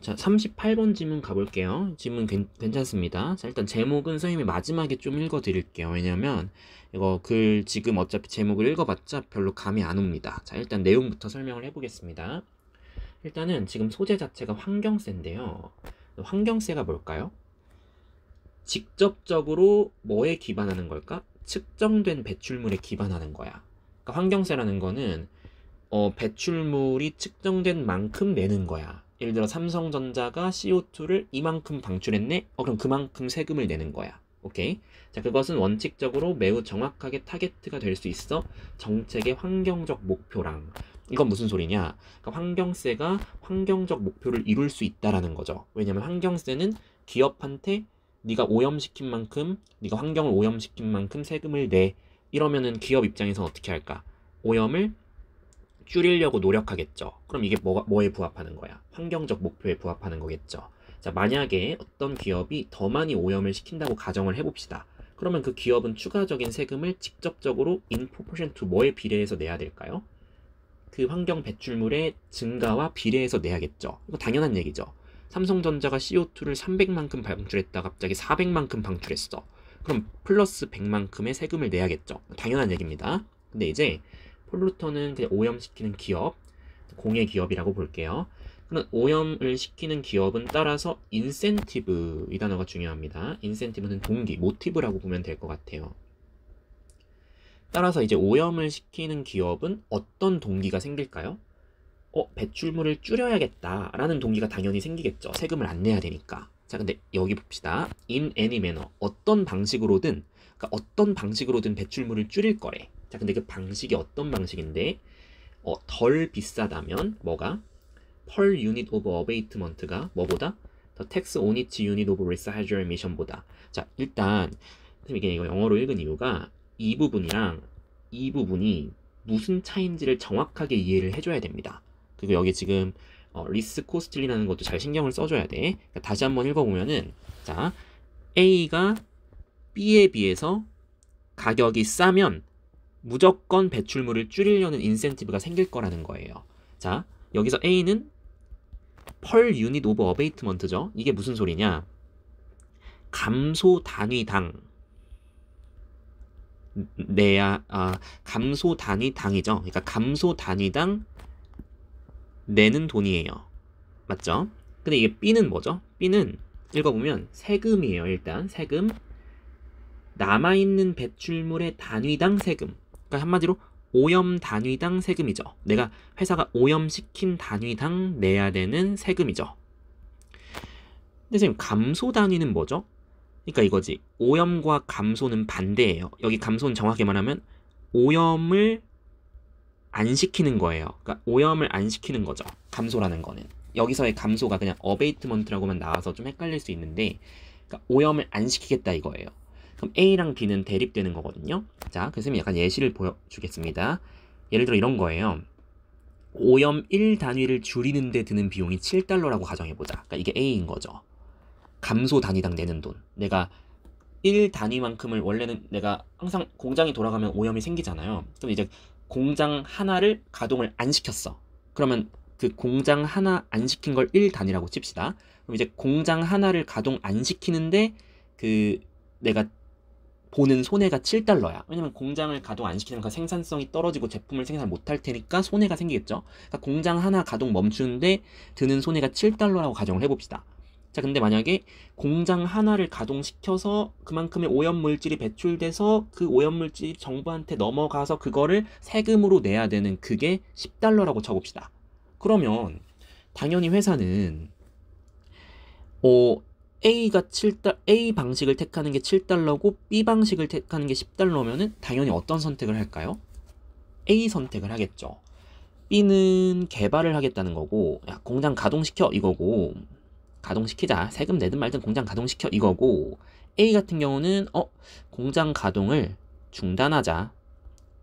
자, 38번 질문 가볼게요. 질문 괜찮습니다. 자, 일단 제목은 선생님이 마지막에 좀 읽어드릴게요. 왜냐면 이거 글 지금 어차피 제목을 읽어봤자 별로 감이 안 옵니다. 자, 일단 내용부터 설명을 해보겠습니다. 일단은 지금 소재 자체가 환경세인데요. 환경세가 뭘까요? 직접적으로 뭐에 기반하는 걸까? 측정된 배출물에 기반하는 거야. 그러니까 환경세라는 거는 배출물이 측정된 만큼 내는 거야. 예를 들어 삼성전자가 CO2를 이만큼 방출했네? 그럼 그만큼 세금을 내는 거야. 오케이? 자, 그것은 원칙적으로 매우 정확하게 타겟트가 될 수 있어. 정책의 환경적 목표랑. 이건 무슨 소리냐? 그러니까 환경세가 환경적 목표를 이룰 수 있다라는 거죠. 왜냐면 환경세는 기업한테 네가 오염시킨 만큼, 네가 환경을 오염시킨 만큼 세금을 내. 이러면은 기업 입장에서 어떻게 할까? 오염을 줄이려고 노력하겠죠. 그럼 이게 뭐에 부합하는 거야? 환경적 목표에 부합하는 거겠죠. 자, 만약에 어떤 기업이 더 많이 오염을 시킨다고 가정을 해봅시다. 그러면 그 기업은 추가적인 세금을 직접적으로 in proportion to 뭐에 비례해서 내야 될까요? 그 환경 배출물의 증가와 비례해서 내야겠죠. 이거 당연한 얘기죠. 삼성전자가 CO2를 300만큼 방출했다 갑자기 400만큼 방출했어. 그럼 플러스 100만큼의 세금을 내야겠죠. 당연한 얘기입니다. 근데 이제 폴루터는 그냥 오염시키는 기업, 공예 기업이라고 볼게요. 그럼 오염을 시키는 기업은 따라서 인센티브, 이 단어가 중요합니다. 인센티브는 동기, 모티브라고 보면 될 것 같아요. 따라서 이제 오염을 시키는 기업은 어떤 동기가 생길까요? 배출물을 줄여야겠다라는 동기가 당연히 생기겠죠. 세금을 안 내야 되니까. 자, 근데 여기 봅시다. in any manner. 어떤 방식으로든, 그러니까 어떤 방식으로든 배출물을 줄일 거래. 자, 근데 그 방식이 어떤 방식인데, 덜 비싸다면, 뭐가? per unit of abatement가 뭐보다? the tax on each unit of residual emission보다. 자, 일단, 이게 이거 영어로 읽은 이유가 이 부분이랑 이 부분이 무슨 차이인지를 정확하게 이해를 해줘야 됩니다. 그리고 여기 지금 리스 코스틀리라는 것도 잘 신경을 써줘야 돼. 그러니까 다시 한번 읽어보면은, 자, A가 B에 비해서 가격이 싸면 무조건 배출물을 줄이려는 인센티브가 생길 거라는 거예요. 자, 여기서 A는 per unit of abatement죠. 이게 무슨 소리냐? 감소 단위당 감소 단위당이죠. 그러니까 감소 단위당 내는 돈이에요. 맞죠? 근데 이게 B는 뭐죠? B는 읽어보면 세금이에요. 일단 세금, 남아있는 배출물의 단위당 세금. 그러니까 한마디로 오염 단위당 세금이죠. 내가 회사가 오염시킨 단위당 내야 되는 세금이죠. 근데 선생님, 감소 단위는 뭐죠? 그러니까 이거지. 오염과 감소는 반대예요. 여기 감소는 정확히 말하면 오염을 안 시키는 거예요. 그러니까 오염을 안 시키는 거죠. 감소라는 거는. 여기서의 감소가 그냥 어베이트먼트라고만 나와서 좀 헷갈릴 수 있는데, 그러니까 오염을 안 시키겠다 이거예요. 그럼 A랑 B는 대립되는 거거든요. 자, 그래서 약간 예시를 보여주겠습니다. 예를 들어 이런 거예요. 오염 1단위를 줄이는 데 드는 비용이 7달러라고 가정해보자. 그러니까 이게 A인 거죠. 감소 단위당 내는 돈. 내가 1단위만큼을 원래는 내가 항상 공장이 돌아가면 오염이 생기잖아요. 그럼 이제 공장 하나를 가동을 안 시켰어. 그러면 그 공장 하나 안 시킨 걸 1단위라고 칩시다. 그럼 이제 공장 하나를 가동 안 시키는데 그 내가 보는 손해가 7달러야. 왜냐면 공장을 가동 안 시키면 그 생산성이 떨어지고 제품을 생산 못할 테니까 손해가 생기겠죠. 그러니까 공장 하나 가동 멈추는데 드는 손해가 7달러라고 가정을 해봅시다. 자, 근데 만약에 공장 하나를 가동시켜서 그만큼의 오염물질이 배출돼서 그 오염물질이 정부한테 넘어가서 그거를 세금으로 내야 되는 그게 10달러라고 쳐봅시다. 그러면 당연히 회사는 A 방식을 택하는 게 7달러고 B 방식을 택하는 게 10달러면은 당연히 어떤 선택을 할까요? A 선택을 하겠죠. B는 개발을 하겠다는 거고, 야, 공장 가동시켜 이거고, 가동시키자. 세금 내든 말든 공장 가동시켜 이거고, A 같은 경우는 공장 가동을 중단하자.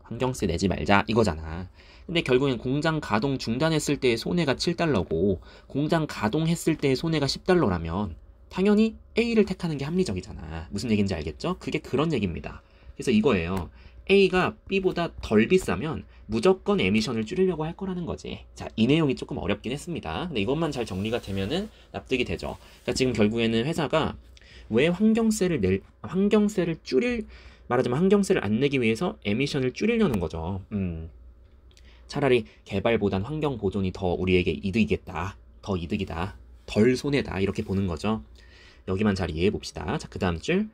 환경세 내지 말자 이거잖아. 근데 결국엔 공장 가동 중단했을 때의 손해가 7달러고 공장 가동했을 때의 손해가 10달러라면 당연히 A를 택하는 게 합리적이잖아. 무슨 얘기인지 알겠죠? 그게 그런 얘기입니다. 그래서 이거예요. A가 B보다 덜 비싸면 무조건 에미션을 줄이려고 할 거라는 거지. 자, 이 내용이 조금 어렵긴 했습니다. 근데 이것만 잘 정리가 되면은 납득이 되죠. 그러니까 지금 결국에는 회사가 왜 환경세를 말하자면 환경세를 안 내기 위해서 에미션을 줄이려는 거죠. 차라리 개발보단 환경 보존이 더 우리에게 이득이겠다. 더 이득이다. 덜 손해다. 이렇게 보는 거죠. 여기만 잘 이해해 봅시다. 자, 그 다음 줄.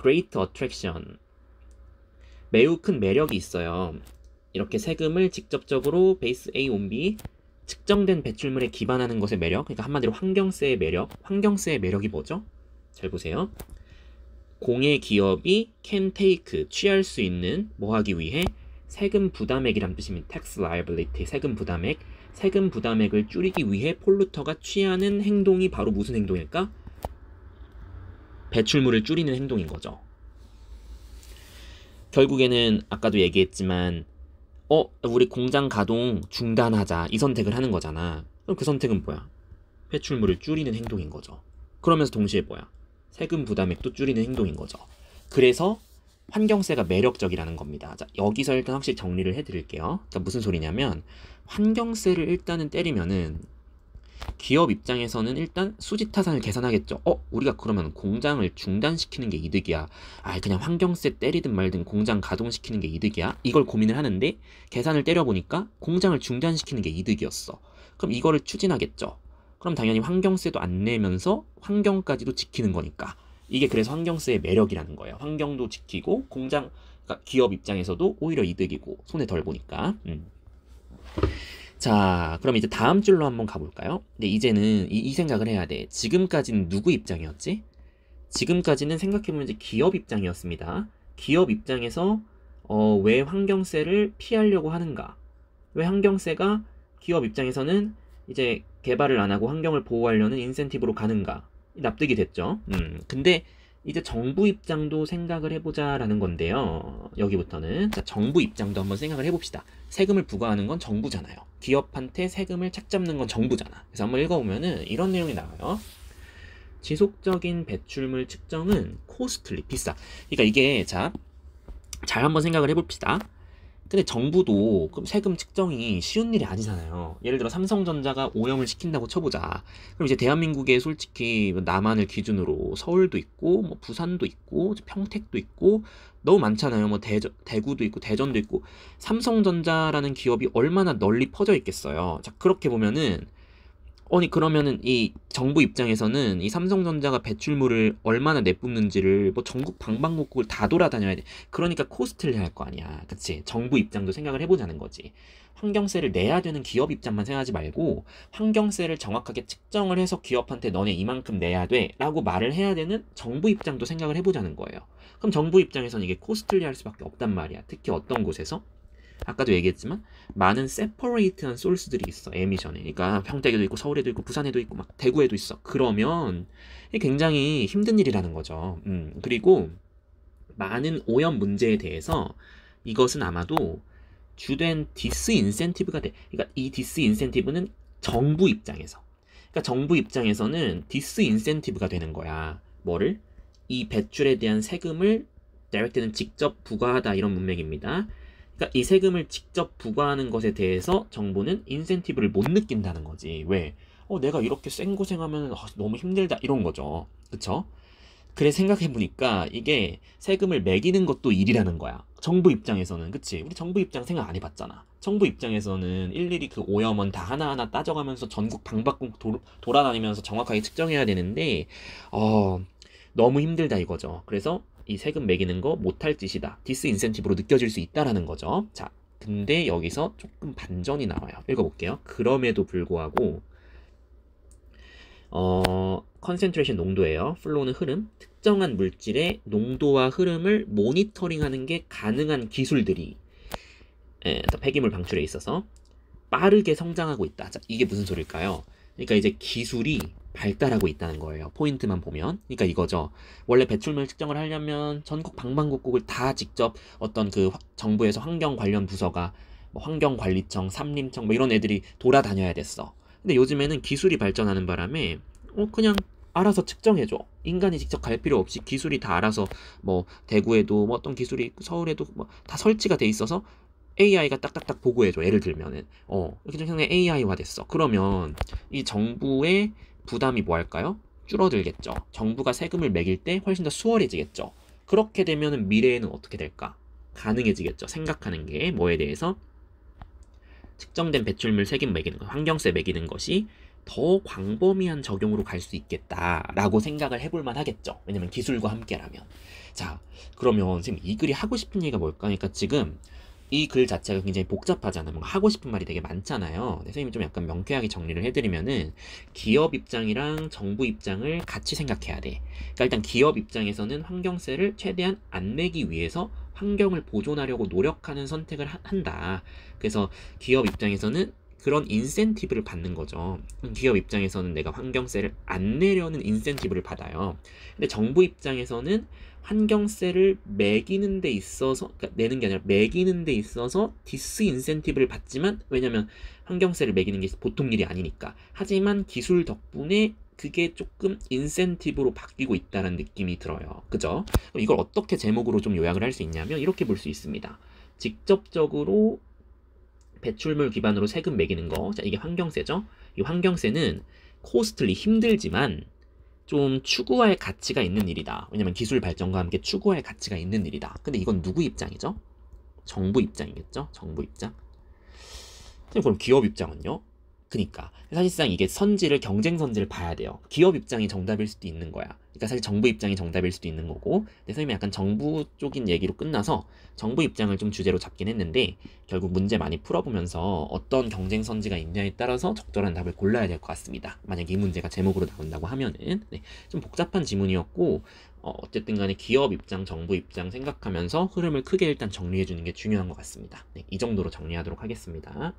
Great attraction. 매우 큰 매력이 있어요. 이렇게 세금을 직접적으로 베이스 A on B 측정된 배출물에 기반하는 것의 매력. 그러니까 한마디로 환경세의 매력. 환경세의 매력이 뭐죠? 잘 보세요. 공예 기업이 can take, 취할 수 있는 뭐 하기 위해 세금 부담액이란 뜻입니다. tax liability, 세금 부담액. 세금 부담액을 줄이기 위해 폴루터가 취하는 행동이 바로 무슨 행동일까? 배출물을 줄이는 행동인 거죠. 결국에는 아까도 얘기했지만 우리 공장 가동 중단하자 이 선택을 하는 거잖아. 그럼 그 선택은 뭐야? 배출물을 줄이는 행동인 거죠. 그러면서 동시에 뭐야? 세금 부담액도 줄이는 행동인 거죠. 그래서 환경세가 매력적이라는 겁니다. 자, 여기서 일단 확실히 정리를 해드릴게요. 그러니까 무슨 소리냐면 환경세를 일단은 때리면은 기업 입장에서는 일단 수지타산을 계산하겠죠. 우리가 그러면 공장을 중단시키는 게 이득이야. 그냥 환경세 때리든 말든 공장 가동시키는 게 이득이야. 이걸 고민을 하는데 계산을 때려보니까 공장을 중단시키는 게 이득이었어. 그럼 이거를 추진하겠죠. 그럼 당연히 환경세도 안 내면서 환경까지도 지키는 거니까. 이게 그래서 환경세의 매력이라는 거예요. 환경도 지키고 공장, 그러니까 기업 입장에서도 오히려 이득이고 손해 덜 보니까. 자, 그럼 이제 다음 줄로 한번 가볼까요? 근데 이제는 이 생각을 해야 돼. 지금까지는 누구 입장이었지? 지금까지는 생각해보면 이제 기업 입장이었습니다. 기업 입장에서 왜 환경세를 피하려고 하는가? 왜 환경세가 기업 입장에서는 이제 개발을 안 하고 환경을 보호하려는 인센티브로 가는가? 납득이 됐죠. 근데 이제 정부 입장도 생각을 해보자라는 건데요. 여기부터는 자, 정부 입장도 한번 생각을 해봅시다. 세금을 부과하는 건 정부잖아요. 기업한테 세금을 착 잡는 건 정부잖아. 그래서 한번 읽어보면은 이런 내용이 나와요. 지속적인 배출물 측정은 코스틀리, 비싸. 그러니까 이게 잘 한번 생각을 해봅시다. 근데 정부도 그럼 세금 측정이 쉬운 일이 아니잖아요. 예를 들어 삼성전자가 오염을 시킨다고 쳐보자. 그럼 이제 대한민국에 솔직히 남한을 기준으로 서울도 있고 뭐 부산도 있고 평택도 있고 너무 많잖아요. 뭐 대구도 있고 대전도 있고 삼성전자라는 기업이 얼마나 널리 퍼져 있겠어요. 자, 그렇게 보면은 그러면은 이 정부 입장에서는 이 삼성전자가 배출물을 얼마나 내뿜는지를 뭐 전국 방방곡곡을 다 돌아다녀야 돼. 그러니까 코스트를 할 거 아니야. 그치? 정부 입장도 생각을 해보자는 거지. 환경세를 내야 되는 기업 입장만 생각하지 말고 환경세를 정확하게 측정을 해서 기업한테 너네 이만큼 내야 돼 라고 말을 해야 되는 정부 입장도 생각을 해보자는 거예요. 그럼 정부 입장에서는 이게 코스트리 할 수밖에 없단 말이야. 특히 어떤 곳에서? 아까도 얘기했지만 많은 세퍼레이트한 소스들이 있어. 에미션에. 그러니까 평택에도 있고 서울에도 있고 부산에도 있고 막 대구에도 있어. 그러면 이게 굉장히 힘든 일이라는 거죠. 그리고 많은 오염 문제에 대해서 이것은 아마도 주된 디스인센티브가 돼. 그러니까 이 디스인센티브는 정부 입장에서. 그러니까 정부 입장에서는 디스인센티브가 되는 거야. 뭐를? 이 배출에 대한 세금을 다이렉트는 직접 부과하다 이런 문맥입니다. 그러니까 이 세금을 직접 부과하는 것에 대해서 정부는 인센티브를 못 느낀다는 거지. 왜? 내가 이렇게 쌩고생하면 너무 힘들다 이런 거죠. 그쵸? 그래 생각해보니까 이게 세금을 매기는 것도 일이라는 거야. 정부 입장에서는. 그치? 우리 정부 입장 생각 안 해봤잖아. 정부 입장에서는 일일이 그 오염원 다 하나하나 따져가면서 전국 방방곡 돌아다니면서 정확하게 측정해야 되는데 너무 힘들다 이거죠. 그래서 이 세금 매기는 거 못할 짓이다. 디스인센티브로 느껴질 수 있다라는 거죠. 자, 근데 여기서 조금 반전이 나와요. 읽어볼게요. 그럼에도 불구하고 컨센트레이션 농도예요. 플로우는 흐름. 특정한 물질의 농도와 흐름을 모니터링하는 게 가능한 기술들이 폐기물 방출에 있어서 빠르게 성장하고 있다. 자, 이게 무슨 소릴까요? 그러니까 이제 기술이 발달하고 있다는 거예요. 포인트만 보면. 그러니까 이거죠. 원래 배출물 측정을 하려면 전국 방방곡곡을 다 직접 어떤 그 정부에서 환경 관련 부서가 뭐 환경관리청, 산림청 뭐 이런 애들이 돌아다녀야 됐어. 근데 요즘에는 기술이 발전하는 바람에 그냥 알아서 측정해줘. 인간이 직접 갈 필요 없이 기술이 다 알아서 뭐 대구에도 뭐 어떤 기술이 있고 서울에도 뭐 다 설치가 돼 있어서 AI가 딱딱딱 보고해줘. 예를 들면은 이렇게 좀 상당히 AI화 됐어. 그러면 이 정부의 부담이 뭐 할까요? 줄어들겠죠. 정부가 세금을 매길 때 훨씬 더 수월해지겠죠. 그렇게 되면은 미래에는 어떻게 될까? 가능해지겠죠. 생각하는 게 뭐에 대해서 측정된 배출물 세금 매기는 것, 환경세 매기는 것이 더 광범위한 적용으로 갈 수 있겠다라고 생각을 해볼 만 하겠죠. 왜냐면 기술과 함께라면. 자, 그러면 선생님 이 글이 하고 싶은 얘기가 뭘까? 그러니까 지금 이 글 자체가 굉장히 복잡하잖아요. 뭔가 하고 싶은 말이 되게 많잖아요. 네, 선생님이 좀 약간 명쾌하게 정리를 해드리면은 기업 입장이랑 정부 입장을 같이 생각해야 돼. 그러니까 일단 기업 입장에서는 환경세를 최대한 안 내기 위해서 환경을 보존하려고 노력하는 선택을 한다. 그래서 기업 입장에서는 그런 인센티브를 받는 거죠. 기업 입장에서는 내가 환경세를 안 내려는 인센티브를 받아요. 근데 정부 입장에서는 환경세를 매기는 데 있어서, 그러니까 내는 게 아니라 매기는 데 있어서 디스 인센티브를 받지만, 왜냐면 환경세를 매기는 게 보통 일이 아니니까. 하지만 기술 덕분에 그게 조금 인센티브로 바뀌고 있다는 느낌이 들어요. 그죠? 이걸 어떻게 제목으로 좀 요약을 할 수 있냐면 이렇게 볼 수 있습니다. 직접적으로 배출물 기반으로 세금 매기는 거. 자, 이게 환경세죠. 이 환경세는 코스틀리 힘들지만 좀 추구할 가치가 있는 일이다. 왜냐면 기술 발전과 함께 추구할 가치가 있는 일이다. 근데 이건 누구 입장이죠? 정부 입장이겠죠? 정부 입장. 그럼 기업 입장은요? 그니까 사실상 이게 선지를 경쟁 선지를 봐야 돼요. 기업 입장이 정답일 수도 있는 거야. 그러니까 사실 정부 입장이 정답일 수도 있는 거고. 근데 선생님이 약간 정부 쪽인 얘기로 끝나서 정부 입장을 좀 주제로 잡긴 했는데 결국 문제 많이 풀어보면서 어떤 경쟁 선지가 있냐에 따라서 적절한 답을 골라야 될 것 같습니다. 만약 이 문제가 제목으로 나온다고 하면은 좀 복잡한 지문이었고 어쨌든 간에 기업 입장, 정부 입장 생각하면서 흐름을 크게 일단 정리해 주는 게 중요한 것 같습니다. 이 정도로 정리하도록 하겠습니다.